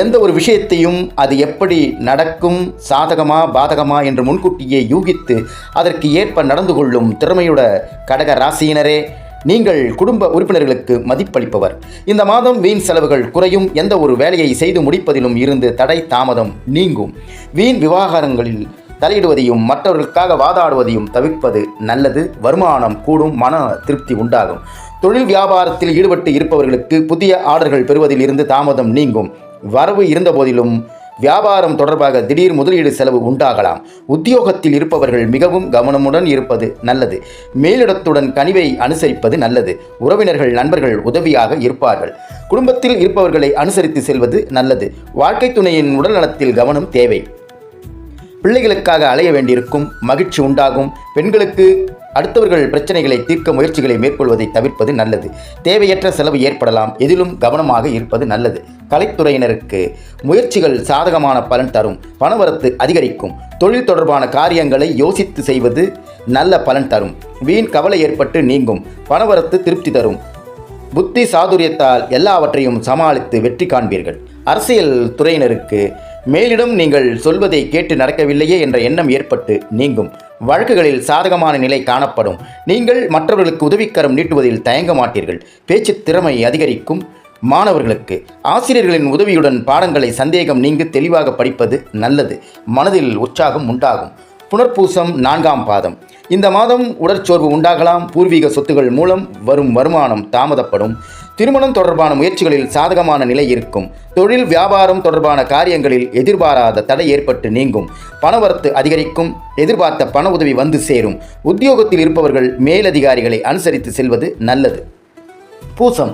எந்த ஒரு விஷயத்தையும் அது எப்படி நடக்கும், சாதகமா பாதகமா என்று முன்கூட்டியே யூகித்து அதற்கு ஏற்ப நடந்து கொள்ளும் திறமையுட கடக ராசியினரே, நீங்கள் குடும்ப உறுப்பினர்களுக்கு மதிப்பளிப்பவர். இந்த மாதம் வீண் செலவுகள் குறையும். எந்த ஒரு வேலையை செய்து முடிப்பதிலும் இருந்து தடை தாமதம் நீங்கும். வீண் விவகாரங்களில் தலையிடுவதையும் மற்றவர்களுக்காக வாதாடுவதையும் தவிர்ப்பது நல்லது. வருமானம் கூடும், மன திருப்தி உண்டாகும். தொழில் வியாபாரத்தில் ஈடுபட்டு இருப்பவர்களுக்கு புதிய ஆர்டர்கள் பெறுவதில் இருந்து தாமதம் நீங்கும். வரவு இருந்த போதிலும் வியாபாரம் தொடர்பாக திடீர் முதலீடு செலவு உண்டாகலாம். உத்தியோகத்தில் இருப்பவர்கள் மிகவும் கவனமுடன் இருப்பது நல்லது. மேலிடத்துடன் கனிவை அனுசரிப்பது நல்லது. உறவினர்கள் நண்பர்கள் உதவியாக இருப்பார்கள். குடும்பத்தில் இருப்பவர்களை அனுசரித்து செல்வது நல்லது. வாழ்க்கை துணையின் உடல் நலத்தில் கவனம் தேவை. பிள்ளைகளுக்காக அலைய வேண்டியிருக்கும். மகிழ்ச்சி உண்டாகும். பெண்களுக்கு அடுத்தவர்கள் பிரச்சனைகளை தீர்க்க முயற்சிகளை மேற்கொள்வதை தவிர்ப்பது நல்லது. தேவையற்ற செலவு ஏற்படலாம். எதிலும் கவனமாக இருப்பது நல்லது. கலைத்துறையினருக்கு முயற்சிகள் சாதகமான பலன் தரும். பணவரத்து அதிகரிக்கும். தொழில் தொடர்பான காரியங்களை யோசித்து செய்வது நல்ல பலன் தரும். வீண் கவலை ஏற்பட்டு நீங்கும். பணவரத்து திருப்தி தரும். புத்தி சாதுரியத்தால் எல்லாவற்றையும் சமாளித்து வெற்றி காண்பீர்கள். அரசியல் துறையினருக்கு மேலிடம் நீங்கள் சொல்வதை கேட்டு நடக்கவில்லையே என்ற எண்ணம் ஏற்பட்டு நீங்கும். வழக்குகளில் சாதகமான நிலை காணப்படும். நீங்கள் மற்றவர்களுக்கு உதவிக்கரம் நீட்டுவதில் தயங்க மாட்டீர்கள். பேச்சு திறமை அதிகரிக்கும். மாணவர்களுக்கு ஆசிரியர்களின் உதவியுடன் பாடங்களை சந்தேகம் நீங்கி தெளிவாக படிப்பது நல்லது. மனதில் உற்சாகம் உண்டாகும். புனர்பூசம் 4ஆம் பாதம். இந்த மாதம் உடற்சோர்வு உண்டாகலாம். பூர்வீக சொத்துகள் மூலம் வரும் வருமானம் தாமதப்படும். திருமணம் தொடர்பான முயற்சிகளில் சாதகமான நிலை இருக்கும். தொழில் வியாபாரம் தொடர்பான காரியங்களில் எதிர்பாராத தடை ஏற்பட்டு நீங்கும். பணவரத்து அதிகரிக்கும். எதிர்பார்த்த பண உதவி வந்து சேரும். உத்தியோகத்தில் இருப்பவர்கள் மேலதிகாரிகளை அனுசரித்து செல்வது நல்லது. பூசம்.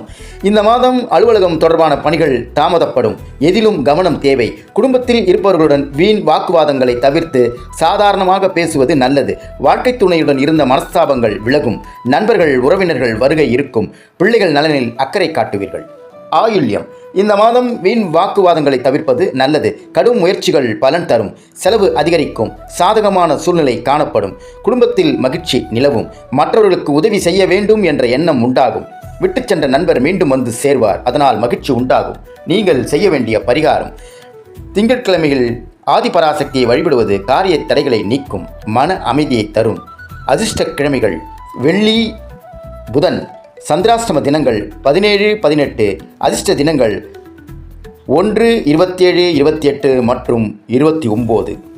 இந்த மாதம் அலுவலகம் தொடர்பான பணிகள் தாமதப்படும். எதிலும் கவனம் தேவை. குடும்பத்தில் இருப்பவர்களுடன் வீண் வாக்குவாதங்களை தவிர்த்து சாதாரணமாக பேசுவது நல்லது. வாழ்க்கை துணையுடன் இருந்த மனஸ்தாபங்கள் விலகும். நண்பர்கள் உறவினர்கள் வருகை இருக்கும். பிள்ளைகள் நலனில் அக்கறை காட்டுவீர்கள். ஆயுள்யம். இந்த மாதம் வீண் வாக்குவாதங்களை தவிர்ப்பது நல்லது. கடும் முயற்சிகள் பலன் தரும். செலவு அதிகரிக்கும். சாதகமான சூழ்நிலை காணப்படும். குடும்பத்தில் மகிழ்ச்சி நிலவும். மற்றவர்களுக்கு உதவி செய்ய வேண்டும் என்ற எண்ணம் உண்டாகும். விட்டு சென்ற நண்பர் மீண்டும் வந்து சேர்வார். அதனால் மகிழ்ச்சி உண்டாகும். நீங்கள் செய்ய வேண்டிய பரிகாரம்: திங்கட்கிழமையில் ஆதிபராசக்தியை வழிபடுவது காரிய தடைகளை நீக்கும். மன அமைதியை தரும். அதிர்ஷ்ட கிழமைகள்: வெள்ளி, புதன். சந்திராஷ்டம தினங்கள் 17, 18. அதிர்ஷ்ட தினங்கள் 1, 27, 28 மற்றும் 29.